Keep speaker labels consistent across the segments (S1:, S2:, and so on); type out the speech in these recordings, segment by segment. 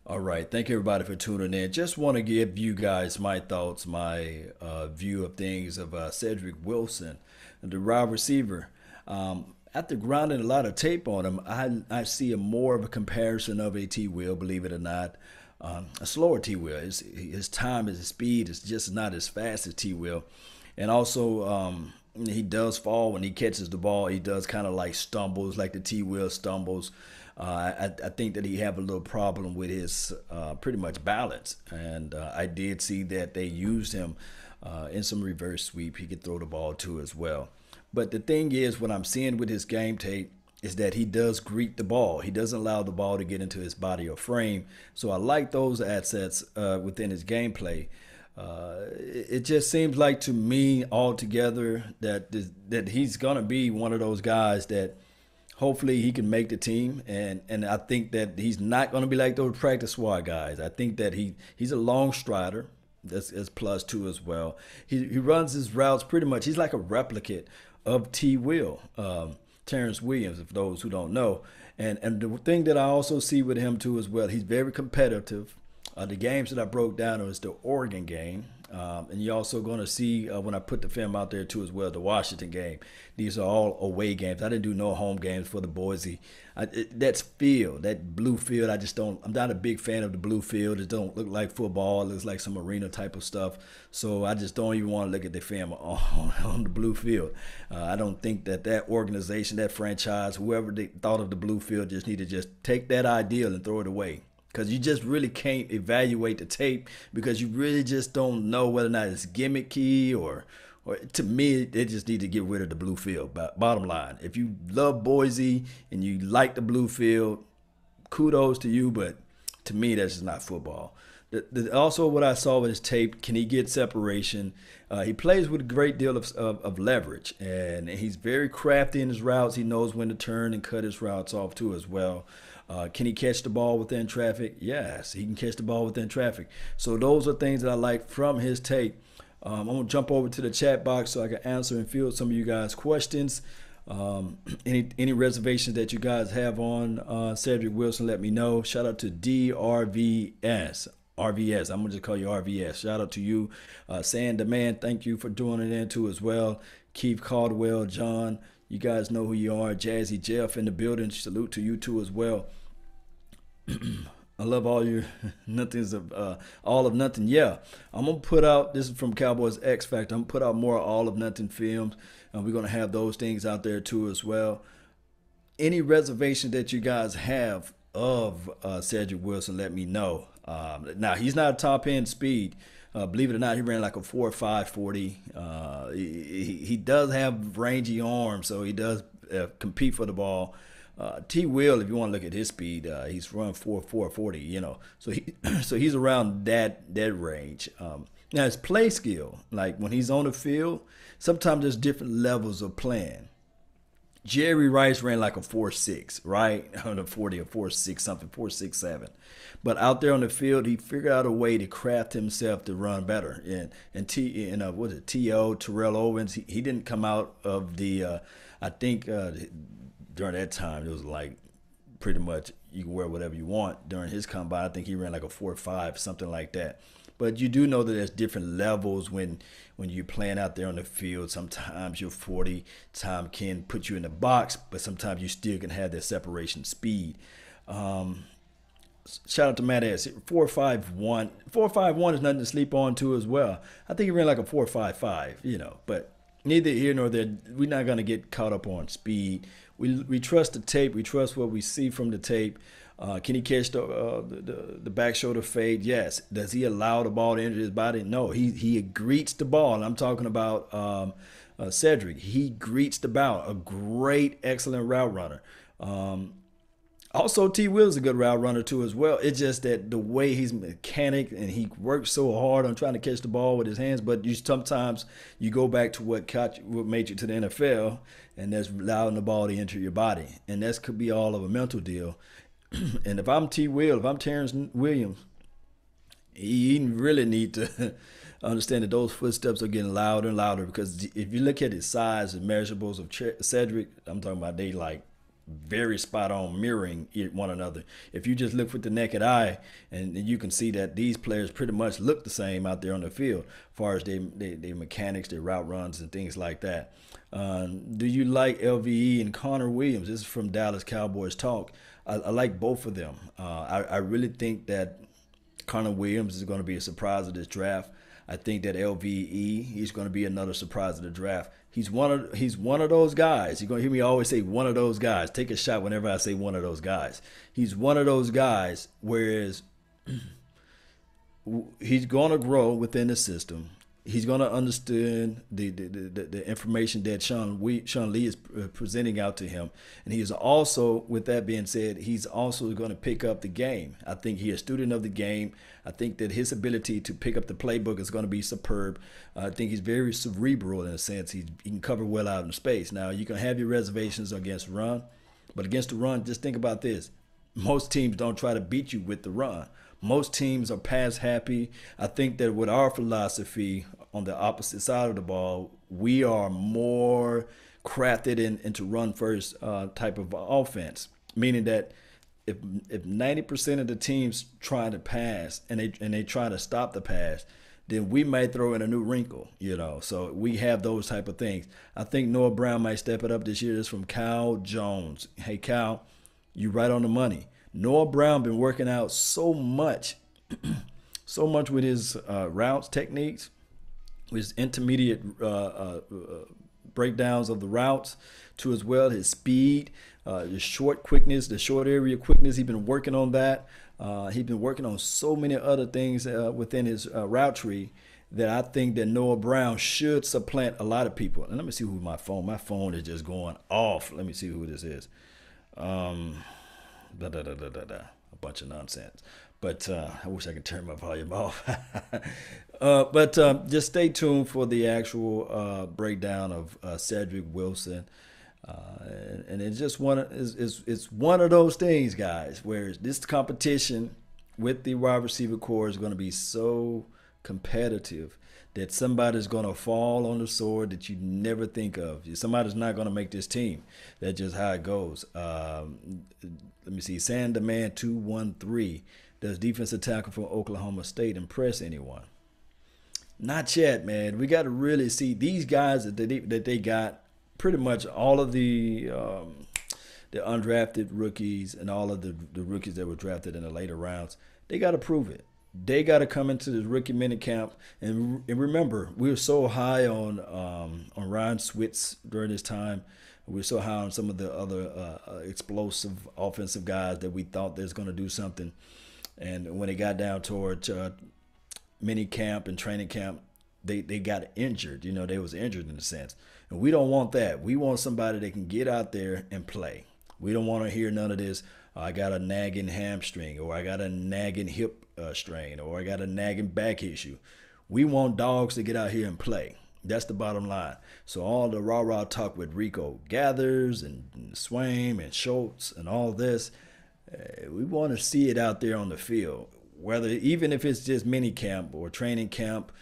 S1: All right. Thank you, everybody, for tuning in. Just want to give you guys my thoughts, my view of things of Cedrick Wilson, the wide receiver. After grinding a lot of tape on him, I see a more of a comparison of a T Will, believe it or not. A slower T Will. His time, his speed is just not as fast as T Will. And also, he does fall when he catches the ball. He does kind of like stumbles, like the T Will stumbles. I think that he have a little problem with his pretty much balance, and I did see that they used him in some reverse sweep. He could throw the ball too as well. But the thing is, what I'm seeing with his game tape is that he does greet the ball. He doesn't allow the ball to get into his body or frame. So I like those assets within his gameplay. It just seems like to me altogether that he's gonna be one of those guys that hopefully he can make the team, and I think that he's not going to be like those practice squad guys. I think that he's a long strider. That's plus two as well. He runs his routes pretty much. He's like a replicate of T. Will, Terrence Williams, for those who don't know. And the thing that I also see with him too as well, he's very competitive. The games that I broke down was the Oregon game. And you're also going to see when I put the film out there too as well, the Washington game. These are all away games. I didn't do no home games for the Boise. That's field, that blue field. I just don't. I'm not a big fan of the blue field. It don't look like football. It looks like some arena type of stuff. So I just don't even want to look at the film on the blue field. I don't think that organization, that franchise, whoever they thought of the blue field, just need to just take that ideal and throw it away, because you just really can't evaluate the tape because you really just don't know whether or not it's gimmicky or to me they just need to get rid of the blue field. But bottom line, if you love Boise and you like the blue field, kudos to you, but to me that's just not football. Also, what I saw with his tape, can he get separation? He plays with a great deal of leverage, and he's very crafty in his routes. He knows when to turn and cut his routes off too as well. Can he catch the ball within traffic? Yes, he can catch the ball within traffic. So those are things that I like from his tape. I'm going to jump over to the chat box so I can answer and field some of you guys' questions. Any reservations that you guys have on Cedrick Wilson, let me know. Shout out to DRVS. RVS. I'm gonna just call you RVS. Shout out to you, Sand Demand. Thank you for doing it in too as well. Keith Caldwell, John. You guys know who you are. Jazzy Jeff in the building. Salute to you too as well. I love all your nothings of all of nothing. Yeah, I'm gonna put out. This is from Cowboys X Factor. I'm gonna put out more all of nothing films, and we're gonna have those things out there too as well. Any reservation that you guys have of Cedrick Wilson, let me know. Now he's not a top end speed. Believe it or not, he ran like a 4.5 40. He does have rangy arms, so he does compete for the ball. T. Will, if you want to look at his speed, he's run 4.4 40. You know, so he so he's around that range. Now his play skill, like when he's on the field, sometimes there's different levels of playing. Jerry Rice ran like a 4.6, right? On the 40 or 4.6 something, 4.67. But out there on the field, he figured out a way to craft himself to run better. And what is it, T.O. Terrell Owens, he didn't come out of the I think during that time it was like pretty much you can wear whatever you want. During his combine, I think he ran like a 4.5, something like that. But you do know that there's different levels when you're playing out there on the field. Sometimes your 40 time can put you in the box, but sometimes you still can have that separation speed. Shout out to Matt S. 4.51. 4.51 is nothing to sleep on too as well. I think he ran like a 4.55, but neither here nor there. We're not gonna get caught up on speed. We trust the tape. We trust what we see from the tape. Can he catch the back shoulder fade? Yes. Does he allow the ball to enter his body? No. He greets the ball. And I'm talking about Cedrick. He greets the ball. A great, excellent route runner. Also, T. Will is a good route runner too as well. It's just that the way he's mechanic and he works so hard on trying to catch the ball with his hands, but sometimes you go back to what made you to the NFL, and that's allowing the ball to enter your body, and that could be all of a mental deal. And if I'm T. Will, if I'm Terrence Williams, he really need to understand that those footsteps are getting louder and louder, because if you look at his size and measurables of Cedrick, I'm talking about they like very spot on mirroring one another. If you just look with the naked eye, and you can see that these players pretty much look the same out there on the field, as far as their mechanics, their route runs, and things like that. Do you like LVE and Connor Williams? This is from Dallas Cowboys Talk. I like both of them. I really think that Connor Williams is going to be a surprise of this draft. I think that LVE, he's going to be another surprise of the draft. He's one of those guys. You're going to hear me always say one of those guys. Take a shot whenever I say one of those guys. He's one of those guys, whereas he's going to grow within the system. He's going to understand the information that Sean Lee is presenting out to him. And he is also, with that being said, he's also going to pick up the game. I think he's a student of the game. I think that his ability to pick up the playbook is going to be superb. I think he's very cerebral in a sense. He can cover well out in space. Now, you can have your reservations against run, but against the run, just think about this. Most teams don't try to beat you with the run. Most teams are pass happy. I think that with our philosophy on the opposite side of the ball, we are more crafted into run first type of offense, meaning that if 90% of the teams try to pass and they try to stop the pass, then we might throw in a new wrinkle, So we have those type of things. I think Noah Brown might step it up this year. This is from Cal Jones. Hey, Cal, you right on the money. Noah Brown been working out so much with his routes, techniques, with his intermediate breakdowns of the routes, to as well his speed, his short quickness, the short area quickness. He's been working on that. He's been working on so many other things within his route tree that I think that Noah Brown should supplant a lot of people. And let me see who my phone is just going off. Let me see who this is. A bunch of nonsense. But I wish I could turn my volume off. But just stay tuned for the actual breakdown of Cedrick Wilson. And it's just it's one of those things, guys, where this competition with the wide receiver core is going to be so competitive that somebody's going to fall on the sword that you never think of. Somebody's not going to make this team. That's just how it goes. Let me see. Sanderman 213. Does defensive tackle from Oklahoma State impress anyone? Not yet, man. We got to really see these guys that they got. Pretty much all of the undrafted rookies and all of the rookies that were drafted in the later rounds, they got to prove it. They got to come into this rookie minicamp. And remember, we were so high on Ryan Switz during this time. We were so high on some of the other explosive offensive guys that we thought they was going to do something. And when it got down towards minicamp and training camp, they got injured. They was injured in a sense. And we don't want that. We want somebody that can get out there and play. We don't want to hear none of this, I got a nagging hamstring, or I got a nagging hip strain, or I got a nagging back issue. We want dogs to get out here and play. That's the bottom line. So all the rah-rah talk with Rico Gathers and Swaim and Schultz and all this, we want to see it out there on the field, even if it's just mini camp or training camp.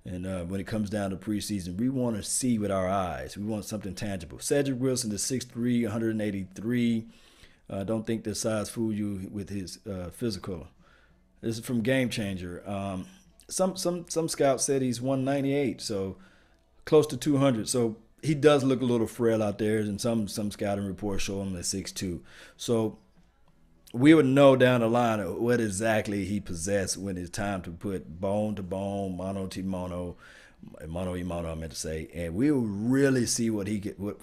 S1: And when it comes down to preseason, we want to see with our eyes. We want something tangible. Cedrick Wilson is 6'3", 183. Don't think the size fool you with his physical. This is from Game Changer. Some scouts said he's 198, so close to 200. So he does look a little frail out there, and some scouting reports show him at 6'2". So we would know down the line what exactly he possessed when it's time to put bone to bone, mono to mono, mono to mono, I meant to say, and we will really see what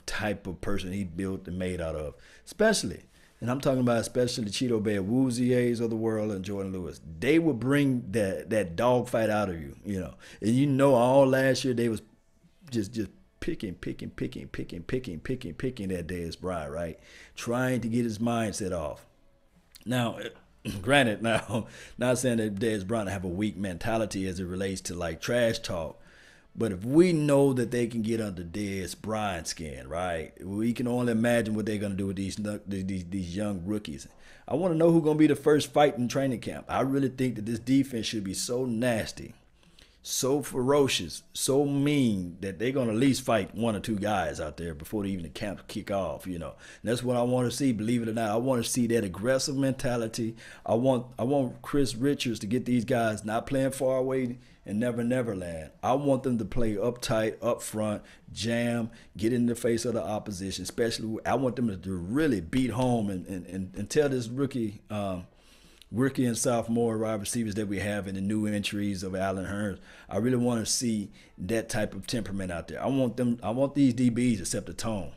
S1: type of person he built and made out of. Especially the Cheeto Bay Wooziers of the world and Jordan Lewis. They will bring that dog fight out of you, And all last year they was just picking that Dez Bryant, right? Trying to get his mindset off. Now, granted, not saying that Dez Bryant have a weak mentality as it relates to like trash talk, but if we know that they can get under Dez Bryant's skin, right, we can only imagine what they're going to do with these young rookies. I want to know who's going to be the first fight in training camp. I really think that this defense should be so nasty so ferocious, so mean that they're gonna at least fight one or two guys out there before even the camp kick off. And that's what I want to see. Believe it or not, I want to see that aggressive mentality. I want Chris Richards to get these guys not playing far away and never land. I want them to play uptight, up front, jam, get in the face of the opposition. Especially, I want them to really beat home and tell this rookie and sophomore wide receivers that we have and the new entries of Allen Hurns. I really want to see that type of temperament out there. I want these DBs to set the tone.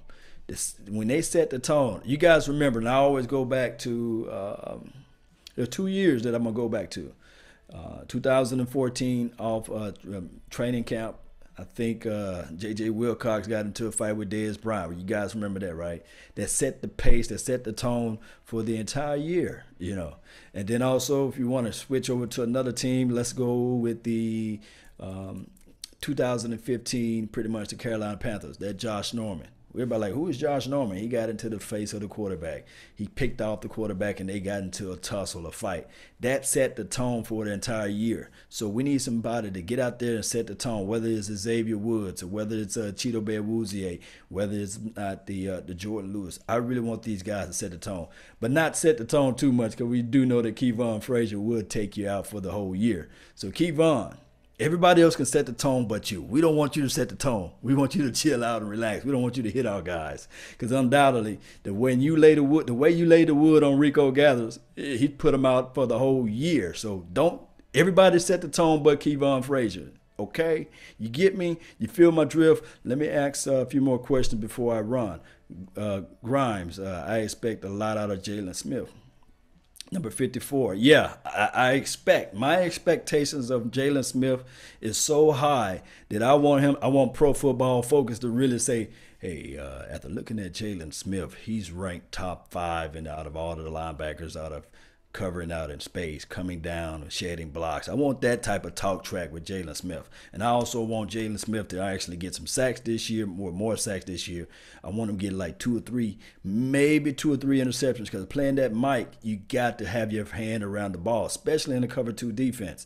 S1: When they set the tone, you guys remember, and I always go back to, there are 2 years that I'm going to go back to. 2014 off training camp. I think J.J. Wilcox got into a fight with Dez Bryant. You guys remember that, right? That set the pace, that set the tone for the entire year, And then also, if you want to switch over to another team, let's go with the 2015, pretty much the Carolina Panthers, that Josh Norman. Everybody like, who is Josh Norman? He got into the face of the quarterback. He picked off the quarterback, and they got into a tussle, a fight. That set the tone for the entire year. So we need somebody to get out there and set the tone, whether it's Xavier Woods or whether it's Cheeto Bear-Wouzier, whether it's not the Jordan Lewis. I really want these guys to set the tone, but not set the tone too much, because we do know that Kevon Frazier would take you out for the whole year. So Kevon, everybody else can set the tone but you. We don't want you to set the tone. We want you to chill out and relax. We don't want you to hit our guys, because undoubtedly, the way you lay the wood on Rico Gathers, he put them out for the whole year. So don't everybody set the tone but Kevon Frazier. Okay, you get me? You feel my drift? Let me ask a few more questions before I run. Grimes, I expect a lot out of Jalen Smith. Number 54. Yeah, I expect. My expectations of Jalen Smith is so high that I want Pro Football Focus to really say, hey, after looking at Jalen Smith, he's ranked top 5 out of all of the linebackers, out of covering out in space, coming down and shedding blocks. I want that type of talk track with Jalen Smith. And I also want Jalen Smith to actually get some sacks this year, more sacks this year. I want him to get like 2 or 3, maybe 2 or 3 interceptions, because playing that Mike, you got to have your hand around the ball, especially in the cover 2 defense.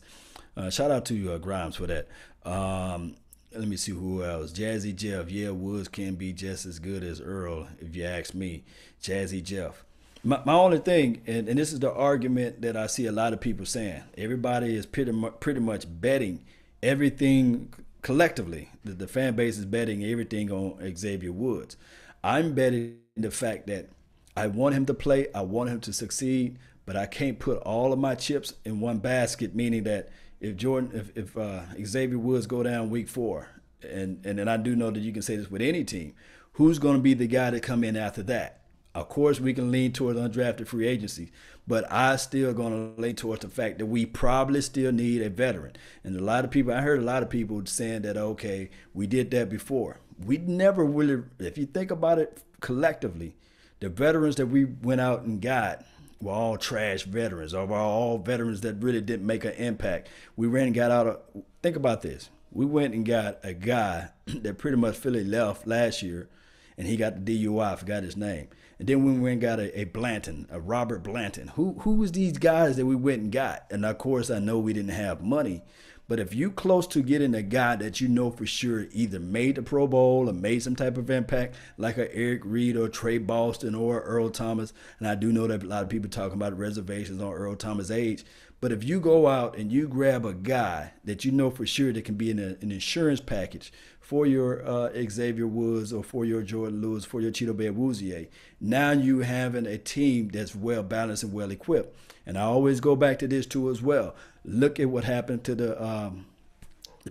S1: Shout out to Grimes for that. Let me see who else. Jazzy Jeff. Yeah, Woods can be just as good as Earl, if you ask me. Jazzy Jeff. My only thing, and this is the argument that I see a lot of people saying, everybody is pretty much betting everything collectively. The fan base is betting everything on Xavier Woods. I'm betting the fact that I want him to play, I want him to succeed, but I can't put all of my chips in one basket, meaning that if Xavier Woods go down week 4, and I do know that you can say this with any team, who's going to be the guy to come in after that? Of course, we can lean towards undrafted free agency, but I still going to lean towards the fact that we probably still need a veteran. And I heard a lot of people saying that, okay, we did that before. We never really, if you think about it collectively, the veterans that we went out and got were all trash veterans, or were all veterans that really didn't make an impact. We ran and got think about this. We went and got a guy that pretty much Philly left last year, and he got the DUI, I forgot his name. And then we went and got a Blanton, a Robert Blanton. Who was these guys that we went and got? And of course, I know we didn't have money. But if you close to getting a guy that you know for sure either made the Pro Bowl or made some type of impact, like a Eric Reed or Trey Boston or Earl Thomas, and I do know that a lot of people talking about reservations on Earl Thomas' age, but if you go out and you grab a guy that you know for sure that can be in an insurance package for your Xavier Woods or for your Jordan Lewis, for your Cheeto Bear-Wouzier, now you having a team that's well balanced and well equipped. And I always go back to this too as well. Look at what happened to the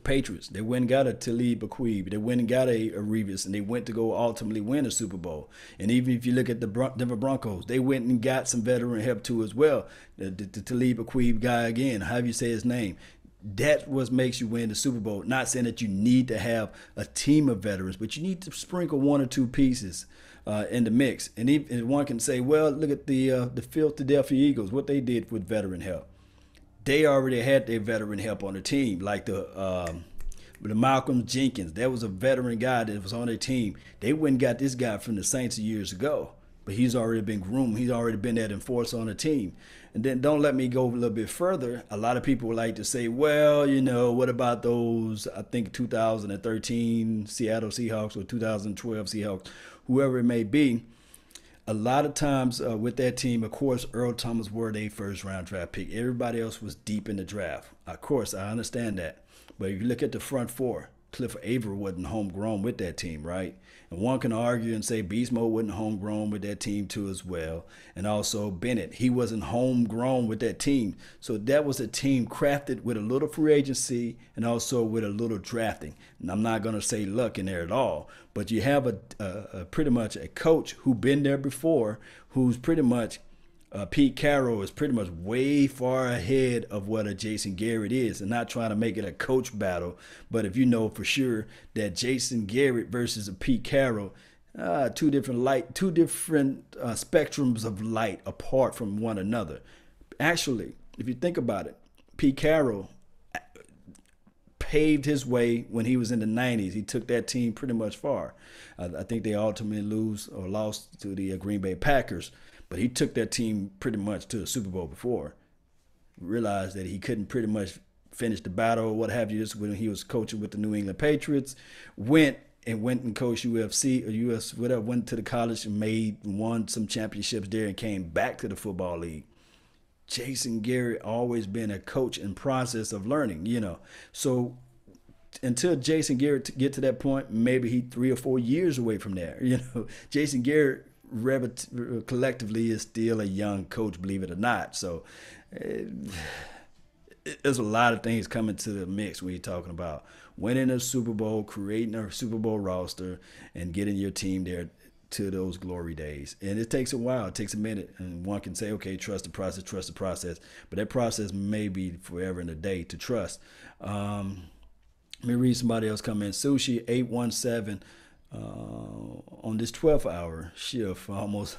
S1: Patriots. They went and got a Talib Aquib. They went and got a Revis, and they went to go ultimately win a Super Bowl. And even if you look at the Denver Broncos, they went and got some veteran help too as well. The Talib Aquib guy again, however you say his name. That's what makes you win the Super Bowl. Not saying that you need to have a team of veterans, but you need to sprinkle 1 or 2 pieces in the mix. And one can say, well, look at the Philadelphia Eagles, what they did with veteran help. They already had their veteran help on the team, like the Malcolm Jenkins. That was a veteran guy that was on their team. They went and got this guy from the Saints years ago. but he's already been groomed. He's already been that enforcer on the team. And then don't let me go a little bit further. A lot of people would like to say, well, what about those, I think 2013 Seattle Seahawks or 2012 Seahawks, whoever it may be. A lot of times with that team, of course, Earl Thomas were their first round draft pick. Everybody else was deep in the draft. Of course, I understand that. But if you look at the front four, Cliff Avril wasn't homegrown with that team, right? And one can argue and say Beast Mode wasn't homegrown with that team too as well. And also Bennett, he wasn't homegrown with that team. So that was a team crafted with a little free agency and also with a little drafting. And I'm not going to say luck in there at all, but you have a pretty much a coach who been there before, who's pretty much Pete Carroll is pretty much way far ahead of what a Jason Garrett is, and not trying to make it a coach battle. But if you know for sure that Jason Garrett versus a Pete Carroll, two different spectrums of light apart from one another. Actually, if you think about it, Pete Carroll paved his way when he was in the 90s. He took that team pretty much far. I think they ultimately lost to the Green Bay Packers. But he took that team pretty much to the Super Bowl before. Realized that he couldn't pretty much finish the battle or what have you. This when he was coaching with the New England Patriots. Went and coached UFC or US, whatever, went to the college and won some championships there and came back to the football league. Jason Garrett always been a coach in process of learning, So until Jason Garrett get to that point, maybe he 3 or 4 years away from there. Jason Garrett collectively is still a young coach, believe it or not. So there's a lot of things coming to the mix when you're talking about winning a Super Bowl, creating a Super Bowl roster, and getting your team there to those glory days. And it takes a while. It takes a minute. And one can say, okay, trust the process. But that process may be forever and a day to trust. Let me read somebody else come in. Sushi 817. On this 12th hour shift, almost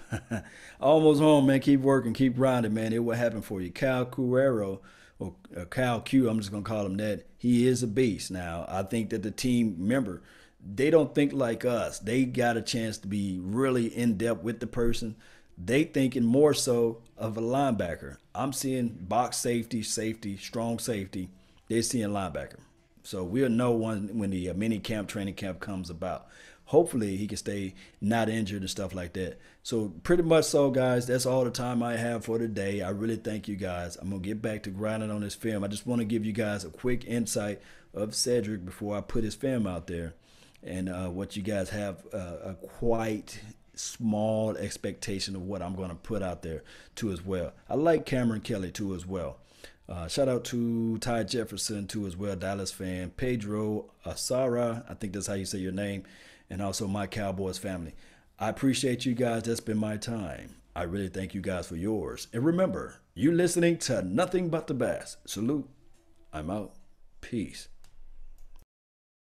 S1: home, man. Keep working, keep grinding, man. It will happen for you. Cal Cuero, or Cal Q, I'm just going to call him that. He is a beast. Now, I think that the team, remember, they don't think like us. They got a chance to be really in-depth with the person. They thinking more so of a linebacker. I'm seeing box safety, strong safety. They're seeing linebacker. So we'll know when the mini camp, training camp comes about. Hopefully he can stay not injured and stuff like that. So pretty much so, guys, that's all the time I have for today. I really thank you guys. I'm going to get back to grinding on this film. I just want to give you guys a quick insight of Cedrick before I put his film out there. And what you guys have a quite small expectation of what I'm going to put out there too as well. I like Cameron Kelly too as well. Shout out to Ty Jefferson too as well, Dallas fan. Pedro Asara, I think that's how you say your name. And also my Cowboys family. I appreciate you guys. That's been my time. I really thank you guys for yours. And remember, you're listening to nothing but the best. Salute. I'm out. Peace.